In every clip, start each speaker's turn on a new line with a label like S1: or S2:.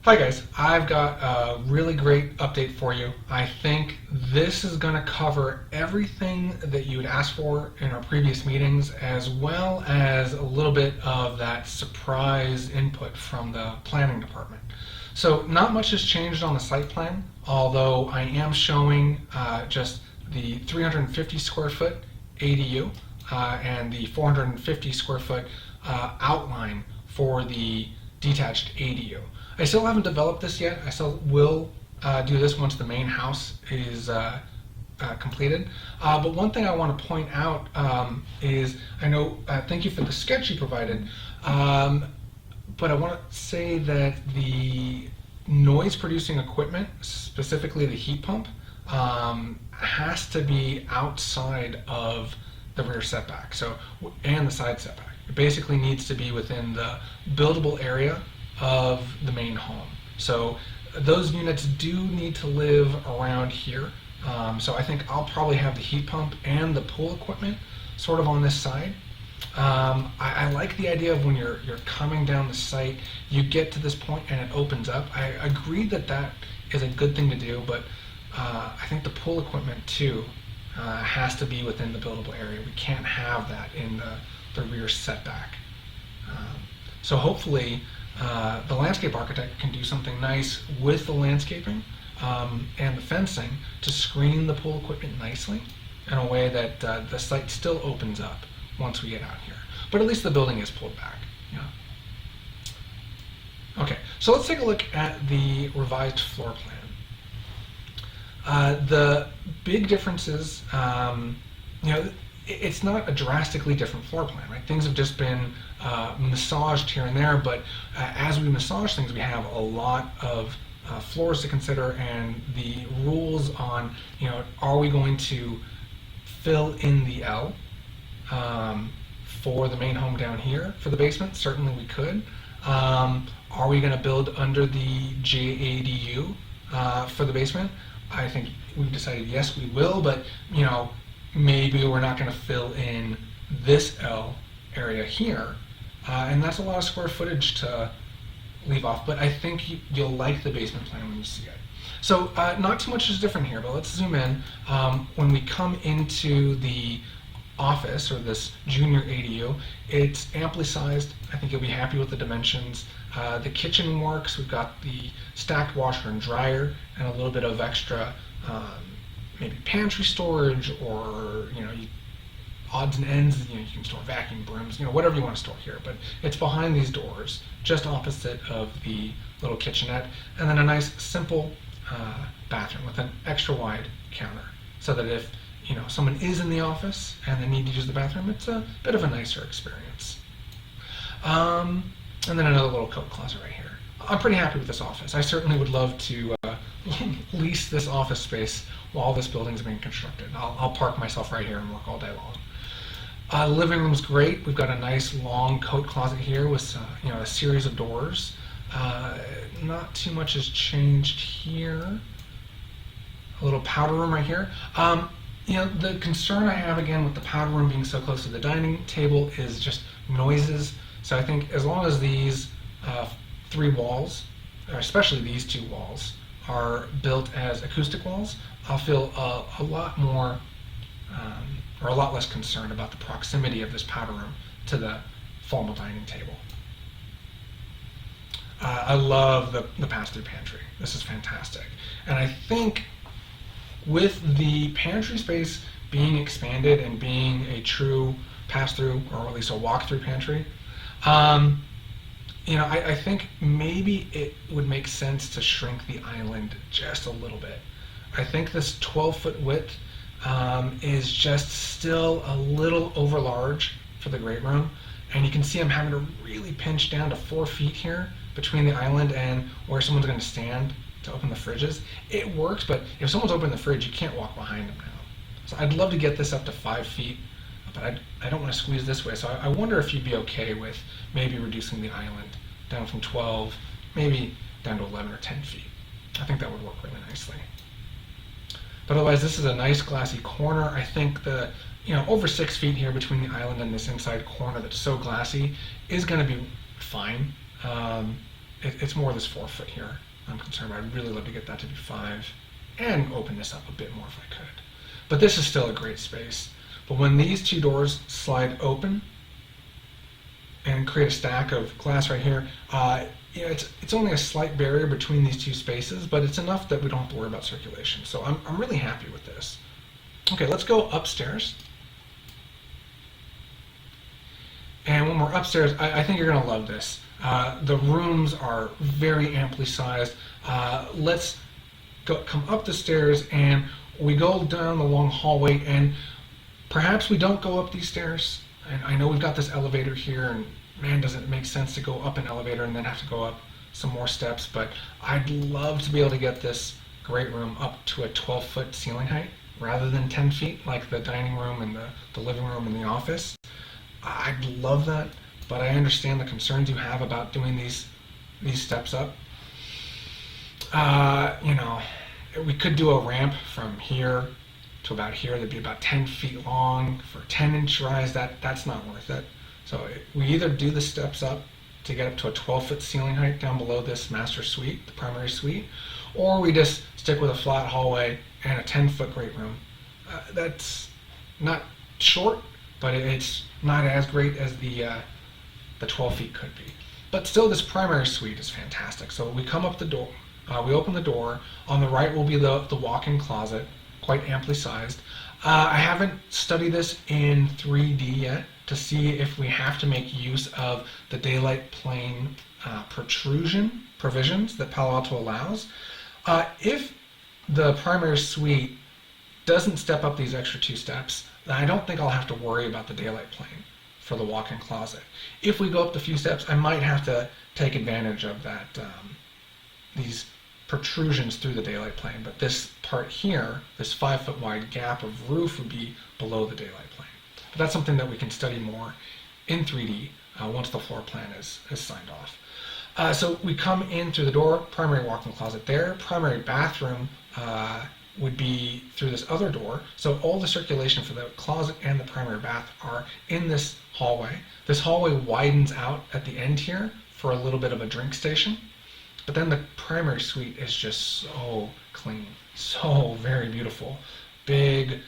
S1: Hi guys, I've got a really great update for you. I think this is going to cover everything that you had asked for in our previous meetings, as well as a little bit of that surprise input from the planning department. So not much has changed on the site plan, although I am showing just the 350 square foot ADU and the 450 square foot outline for the detached ADU. I still haven't developed this yet. I still will do this once the main house is completed. But one thing I want to point out is, I know, thank you for the sketch you provided, but I want to say that the noise producing equipment, specifically the heat pump, has to be outside of the rear setback, and the side setback. It basically needs to be within the buildable area of the main home. So those units do need to live around here. So I think I'll probably have the heat pump and the pool equipment sort of on this side. I like the idea of when you're coming down the site, you get to this point and it opens up. I agree that that is a good thing to do, but I think the pool equipment too has to be within the buildable area. We can't have that in the rear setback. So hopefully the landscape architect can do something nice with the landscaping and the fencing to screen the pool equipment nicely in a way that the site still opens up once we get out here. But at least the building is pulled back. Yeah. Okay, so let's take a look at the revised floor plan. The big differences, it's not a drastically different floor plan, right? Things have just been massaged here and there, but as we massage things, we have a lot of floors to consider, and the rules on, are we going to fill in the L for the main home down here for the basement? Certainly we could. Are we going to build under the JADU for the basement? I think we've decided yes, we will, but maybe we're not going to fill in this L area here, and that's a lot of square footage to leave off, but I think you'll like the basement plan when you see it. So not too much is different here, but let's zoom in. When we come into the office, or this junior ADU, it's amply sized. I think you'll be happy with the dimensions. The kitchen works. We've got the stacked washer and dryer and a little bit of extra maybe pantry storage, or odds and ends. You can store vacuum brooms, whatever you want to store here. But it's behind these doors, just opposite of the little kitchenette, and then a nice simple bathroom with an extra wide counter, so that if someone is in the office and they need to use the bathroom, it's a bit of a nicer experience. And then another little coat closet right here. I'm pretty happy with this office. I certainly would love to lease this office space while this building is being constructed. I'll park myself right here and work all day long. The living room's great. We've got a nice long coat closet here with a series of doors. Not too much has changed here. A little powder room right here. The concern I have again with the powder room being so close to the dining table is just noises. So I think as long as these three walls, or especially these two walls, are built as acoustic walls, I'll feel a lot more, or a lot less concerned about the proximity of this powder room to the formal dining table. I love the pass-through pantry. This is fantastic. And I think with the pantry space being expanded and being a true pass-through, or at least a walk-through pantry, I think maybe it would make sense to shrink the island just a little bit. I think this 12-foot width is just still a little over large for the great room, and you can see I'm having to really pinch down to 4 feet here between the island and where someone's going to stand to open the fridges. It works, but if someone's opening the fridge, you can't walk behind them now. So I'd love to get this up to 5 feet, but I don't want to squeeze this way. So I wonder if you'd be okay with maybe reducing the island down from 12, maybe down to 11 or 10 feet. I think that would work really nicely. But otherwise, this is a nice glassy corner. I think the over 6 feet here between the island and this inside corner that's so glassy is going to be fine. it's more this 4 foot here I'm concerned about. I'd really love to get that to be 5 and open this up a bit more if I could. But this is still a great space. But when these two doors slide open and create a stack of glass right here, it's only a slight barrier between these two spaces, but it's enough that we don't have to worry about circulation. So I'm really happy with this. Okay, let's go upstairs. And when we're upstairs, I think you're going to love this. The rooms are very amply sized. Let's come up the stairs, and we go down the long hallway, and perhaps we don't go up these stairs. And I know we've got this elevator here, and man, does it make sense to go up an elevator and then have to go up some more steps, but I'd love to be able to get this great room up to a 12-foot ceiling height rather than 10 feet like the dining room and the living room and the office. I'd love that, but I understand the concerns you have about doing these steps up. We could do a ramp from here to about here. That'd be about 10 feet long for 10-inch rise. That's not worth it. So we either do the steps up to get up to a 12-foot ceiling height down below this master suite, the primary suite, or we just stick with a flat hallway and a 10-foot great room. That's not short, but it's not as great as the 12 feet could be. But still, this primary suite is fantastic. So we come up the door, we open the door. On the right will be the walk-in closet, quite amply sized. I haven't studied this in 3D yet to see if we have to make use of the daylight plane protrusion provisions that Palo Alto allows. If the primary suite doesn't step up these extra 2 steps, then I don't think I'll have to worry about the daylight plane for the walk-in closet. If we go up the few steps, I might have to take advantage of that these protrusions through the daylight plane, but this part here, this 5-foot wide gap of roof, would be below the daylight plane. But that's something that we can study more in 3D once the floor plan is signed off. So we come in through the door, primary walk-in closet there, primary bathroom would be through this other door. So all the circulation for the closet and the primary bath are in this hallway. This hallway widens out at the end here for a little bit of a drink station. But then the primary suite is just so clean, so very beautiful. Big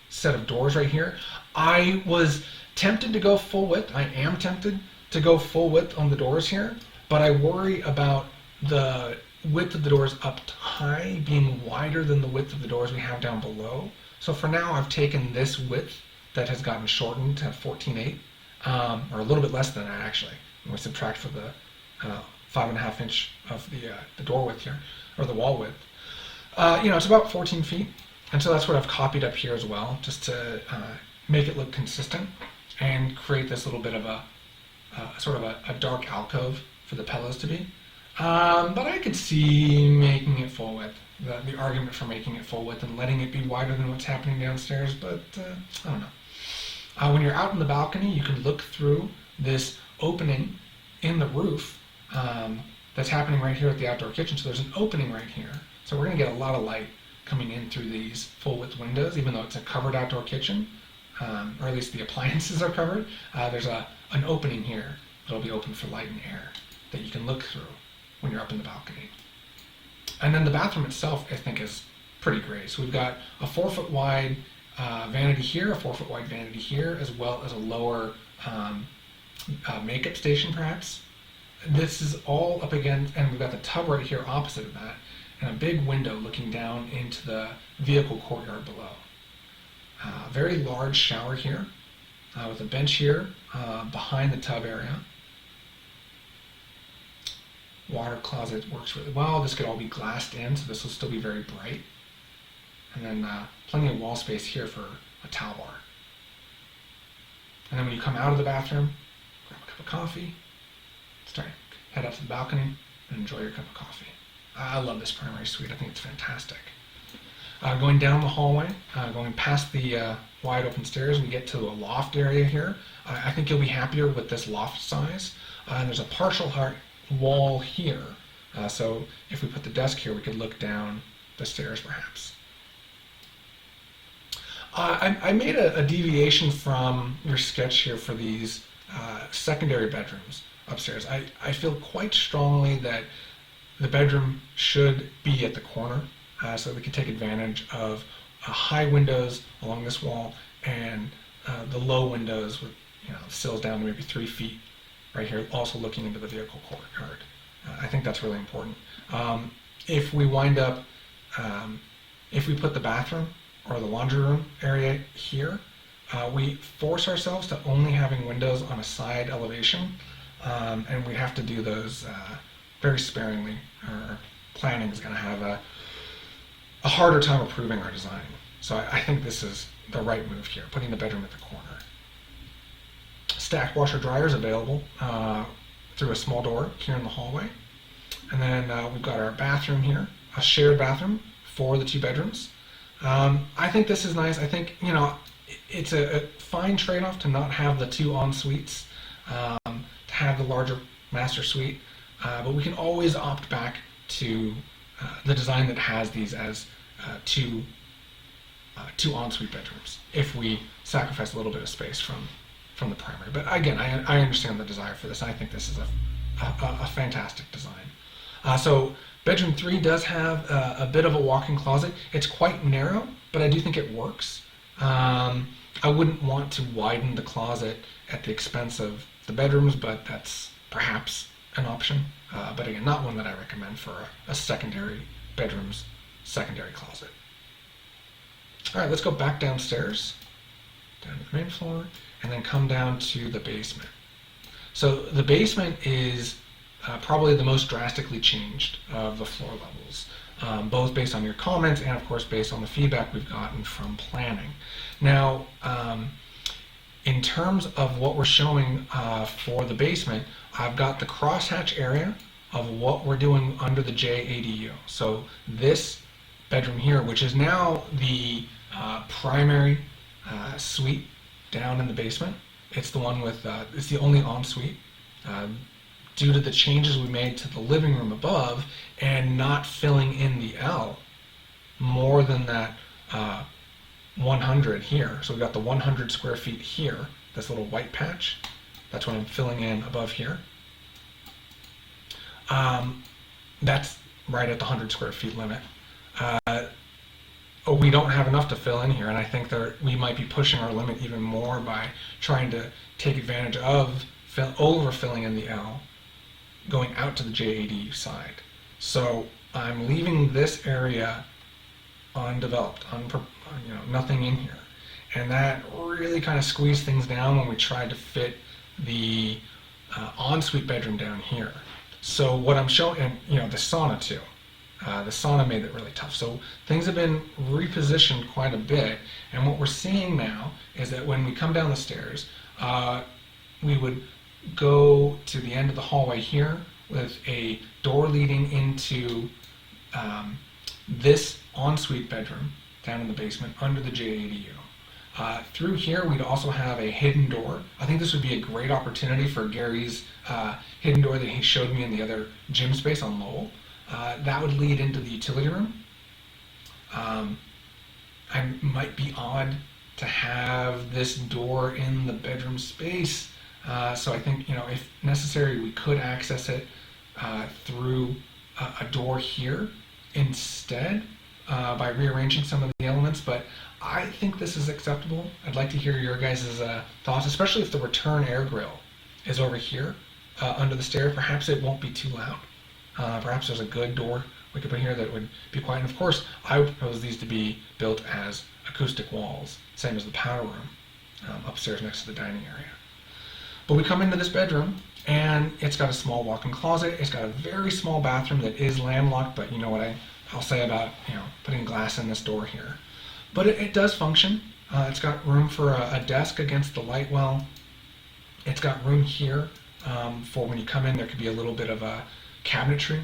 S1: set of doors right here. I was tempted to go full width. I am tempted to go full width on the doors here, but I worry about the width of the doors up high being wider than the width of the doors we have down below. So for now, I've taken this width that has gotten shortened to 14.8, or a little bit less than that actually. We subtract for the 5.5 inch of the door width here, or the wall width. It's about 14 feet, and so that's what I've copied up here as well, just to make it look consistent and create this little bit of a sort of a dark alcove for the pillows to be. But I could see making it full width, the argument for making it full width and letting it be wider than what's happening downstairs, but I don't know. When you're out in the balcony, you can look through this opening in the roof that's happening right here at the outdoor kitchen. So there's an opening right here. So we're going to get a lot of light coming in through these full width windows, even though it's a covered outdoor kitchen, or at least the appliances are covered. There's an opening here that'll be open for light and air that you can look through when you're up in the balcony. And then the bathroom itself, I think, is pretty great. So we've got a 4-foot wide vanity here, a 4-foot wide vanity here, as well as a lower makeup station, perhaps. This is all up against, and we've got the tub right here opposite of that, and a big window looking down into the vehicle courtyard below. Very large shower here, with a bench here behind the tub area. Water closet works really well. This could all be glassed in, so this will still be very bright. And then plenty of wall space here for a towel bar. And then when you come out of the bathroom, grab a cup of coffee, head up to the balcony, and enjoy your cup of coffee. I love this primary suite. I think it's fantastic. Going down the hallway, going past the wide open stairs, we get to a loft area here. I think you'll be happier with this loft size. And there's a partial wall here. So if we put the desk here, we could look down the stairs perhaps. I made a deviation from your sketch here for these secondary bedrooms. upstairs. I feel quite strongly that the bedroom should be at the corner so that we can take advantage of high windows along this wall and the low windows with sills down to maybe 3 feet right here, also looking into the vehicle courtyard. I think that's really important. If we wind up, if we put the bathroom or the laundry room area here, we force ourselves to only having windows on a side elevation, and we have to do those very sparingly. Our planning is going to have a harder time approving our design. So I think this is the right move here, putting the bedroom at the corner. Stacked washer dryers available through a small door here in the hallway. And then we've got our bathroom here, a shared bathroom for the 2 bedrooms. I think this is nice. I think, it's a fine trade-off to not have the 2 en-suites, to have the larger master suite, but we can always opt back to the design that has these as 2 en-suite bedrooms if we sacrifice a little bit of space from the primary. But again, I understand the desire for this. I think this is a fantastic design. So bedroom 3 does have a bit of a walk-in closet. It's quite narrow, but I do think it works. I wouldn't want to widen the closet at the expense of the bedrooms, but that's perhaps an option. But again, not one that I recommend for a secondary bedroom's secondary closet. All right, let's go back downstairs, down to the main floor, and then come down to the basement. So the basement is probably the most drastically changed of the floor levels, both based on your comments and of course based on the feedback we've gotten from planning. Now, in terms of what we're showing for the basement, I've got the crosshatch area of what we're doing under the JADU. So this bedroom here, which is now the primary suite down in the basement. It's the one with, it's the only ensuite. Due to the changes we made to the living room above and not filling in the L more than that 100 here. So we've got the 100 square feet here, this little white patch. That's what I'm filling in above here. That's right at the 100 square feet limit. We don't have enough to fill in here, and I think that we might be pushing our limit even more by trying to take advantage of overfilling in the L going out to the JADU side. So I'm leaving this area undeveloped, nothing in here. And that really kind of squeezed things down when we tried to fit the ensuite bedroom down here. So what I'm showing, and the sauna too. The sauna made it really tough. So things have been repositioned quite a bit, and what we're seeing now is that when we come down the stairs, we would go to the end of the hallway here with a door leading into this ensuite bedroom down in the basement under the JADU. Through here, we'd also have a hidden door. I think this would be a great opportunity for Gary's hidden door that he showed me in the other gym space on Lowell. That would lead into the utility room. I might be odd to have this door in the bedroom space, so I think if necessary we could access it through a door here instead by rearranging some of the elements, but I think this is acceptable. I'd like to hear your guys' thoughts, especially if the return air grill is over here under the stairs. Perhaps it won't be too loud. Perhaps there's a good door we could put here that would be quiet. And of course, I would propose these to be built as acoustic walls, same as the powder room upstairs next to the dining area. But we come into this bedroom, and it's got a small walk-in closet. It's got a very small bathroom that is landlocked, but you know what I'll say about putting glass in this door here. But it does function. It's got room for a desk against the light well. It's got room here for when you come in. There could be a little bit of a cabinetry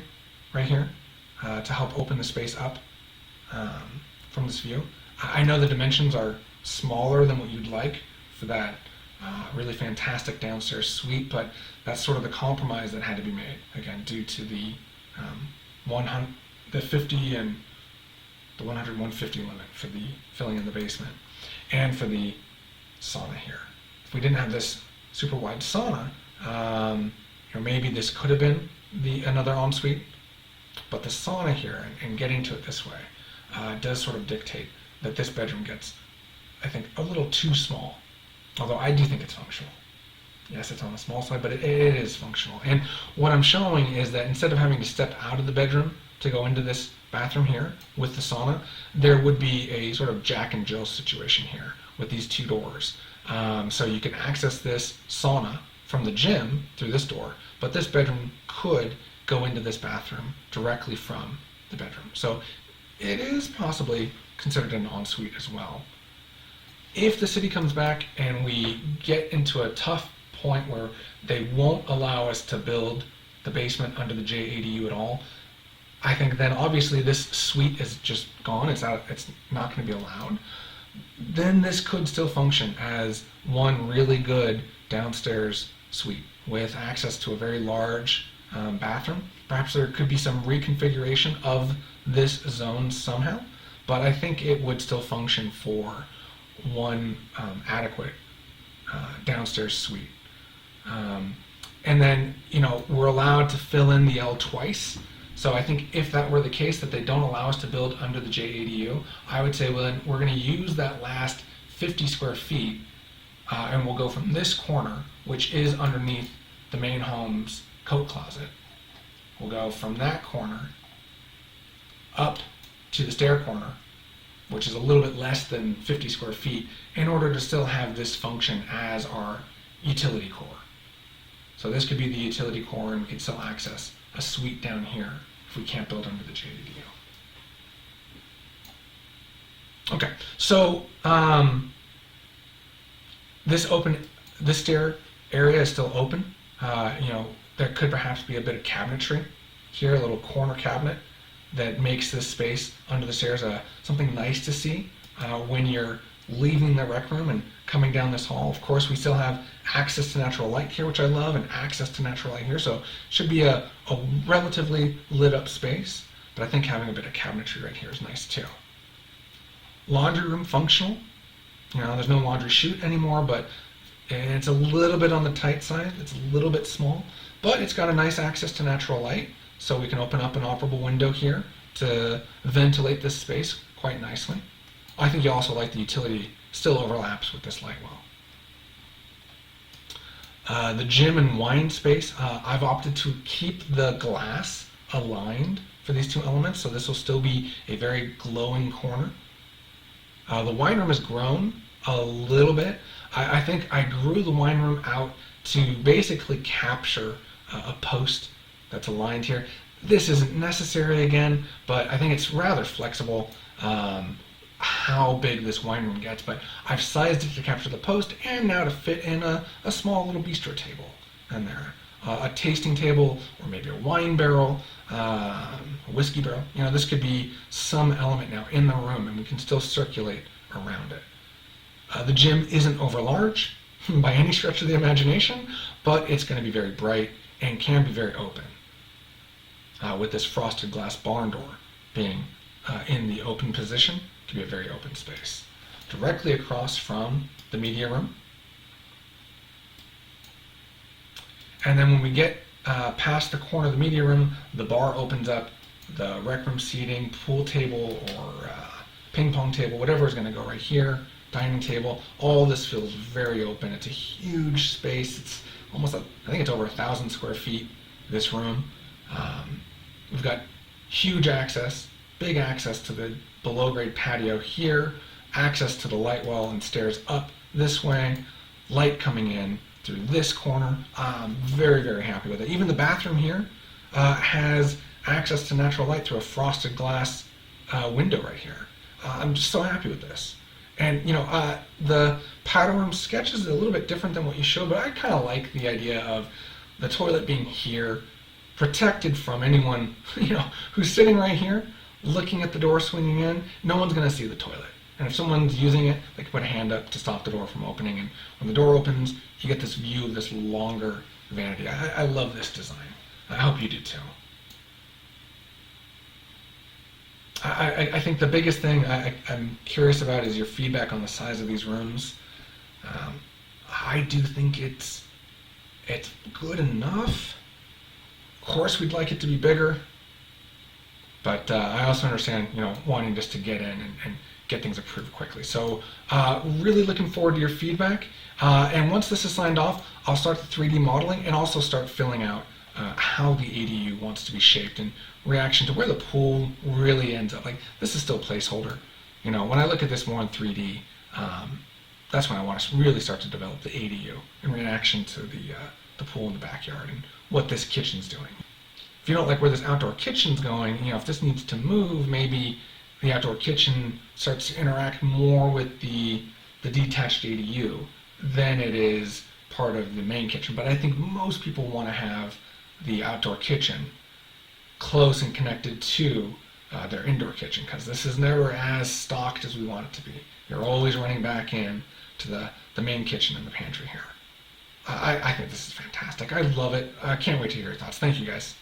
S1: right here to help open the space up from this view. I know the dimensions are smaller than what you'd like for that really fantastic downstairs suite, but that's sort of the compromise that had to be made, again, due to the 50 and the 150 limit for the filling in the basement and for the sauna here. If we didn't have this super wide sauna, maybe this could have been another ensuite, but the sauna here and getting to it this way does sort of dictate that this bedroom gets, I think, a little too small. Although I do think it's functional. Yes, it's on the small side, but it is functional. And what I'm showing is that instead of having to step out of the bedroom to go into this bathroom here with the sauna, there would be a sort of Jack and Jill situation here with these two doors. So you can access this sauna from the gym through this door, but this bedroom could go into this bathroom directly from the bedroom. So it is possibly considered an ensuite as well. If the city comes back and we get into a tough point where they won't allow us to build the basement under the JADU at all, I think then obviously this suite is just gone. It's not going to be allowed. Then this could still function as one really good downstairs suite with access to a very large bathroom. Perhaps there could be some reconfiguration of this zone somehow, but I think it would still function for one adequate downstairs suite. And then, we're allowed to fill in the L twice. So I think if that were the case, that they don't allow us to build under the JADU, I would say, well, then we're going to use that last 50 square feet, and we'll go from this corner, which is underneath the main home's coat closet. We'll go from that corner up to the stair corner, which is a little bit less than 50 square feet, in order to still have this function as our utility core. So this could be the utility core, and we can still access a suite down here if we can't build under the JADU. Okay, so this stair area is still open. There could perhaps be a bit of cabinetry here, a little corner cabinet that makes this space under the stairs something nice to see when you're leaving the rec room and coming down this hall. Of course, we still have access to natural light here, which I love, and access to natural light here, so it should be a relatively lit up space, but I think having a bit of cabinetry right here is nice too. Laundry room functional. There's no laundry chute anymore, but it's a little bit on the tight side. It's a little bit small, but it's got a nice access to natural light, so we can open up an operable window here to ventilate this space quite nicely. I think you also like the utility still overlaps with this light well. The gym and wine space, I've opted to keep the glass aligned for these two elements, so this will still be a very glowing corner. The wine room has grown a little bit. I think I grew the wine room out to basically capture a post that's aligned here. This isn't necessary again, but I think it's rather flexible how big this wine room gets, but I've sized it to capture the post and now to fit in a small little bistro table in there. A tasting table, or maybe a wine barrel, a whiskey barrel. This could be some element now in the room, and we can still circulate around it. The gym isn't over large by any stretch of the imagination, but it's going to be very bright and can be very open. With this frosted glass barn door being in the open position, it can be a very open space. Directly across from the media room. And then when we get past the corner of the media room, the bar opens up, the rec room seating, pool table, or ping pong table, whatever is going to go right here, dining table, all this feels very open. It's a huge space. It's almost, I think it's over 1,000 square feet, this room. We've got huge access, big access to the below grade patio here, access to the light well and stairs up this way, light coming in through this corner. I'm very, very happy with it. Even the bathroom here has access to natural light through a frosted glass window right here. I'm just so happy with this. And the powder room sketch is a little bit different than what you showed, but I kind of like the idea of the toilet being here, protected from anyone who's sitting right here, looking at the door swinging in. No one's going to see the toilet. And if someone's using it, they can put a hand up to stop the door from opening. And when the door opens, you get this view of this longer vanity. I love this design. I hope you do too. I think the biggest thing I'm curious about is your feedback on the size of these rooms. I do think it's good enough. Of course, we'd like it to be bigger, but I also understand, wanting just to get in and get things approved quickly. So really looking forward to your feedback. And once this is signed off, I'll start the 3D modeling and also start filling out how the ADU wants to be shaped in reaction to where the pool really ends up. Like, this is still a placeholder. When I look at this more in 3D, that's when I want to really start to develop the ADU in reaction to the pool in the backyard and what this kitchen's doing. If you don't like where this outdoor kitchen's going, if this needs to move, maybe the outdoor kitchen starts to interact more with the detached ADU than it is part of the main kitchen. But I think most people want to have the outdoor kitchen close and connected to their indoor kitchen, because this is never as stocked as we want it to be. You're always running back in to the main kitchen and the pantry here. I think this is fantastic. I love it. I can't wait to hear your thoughts. Thank you, guys.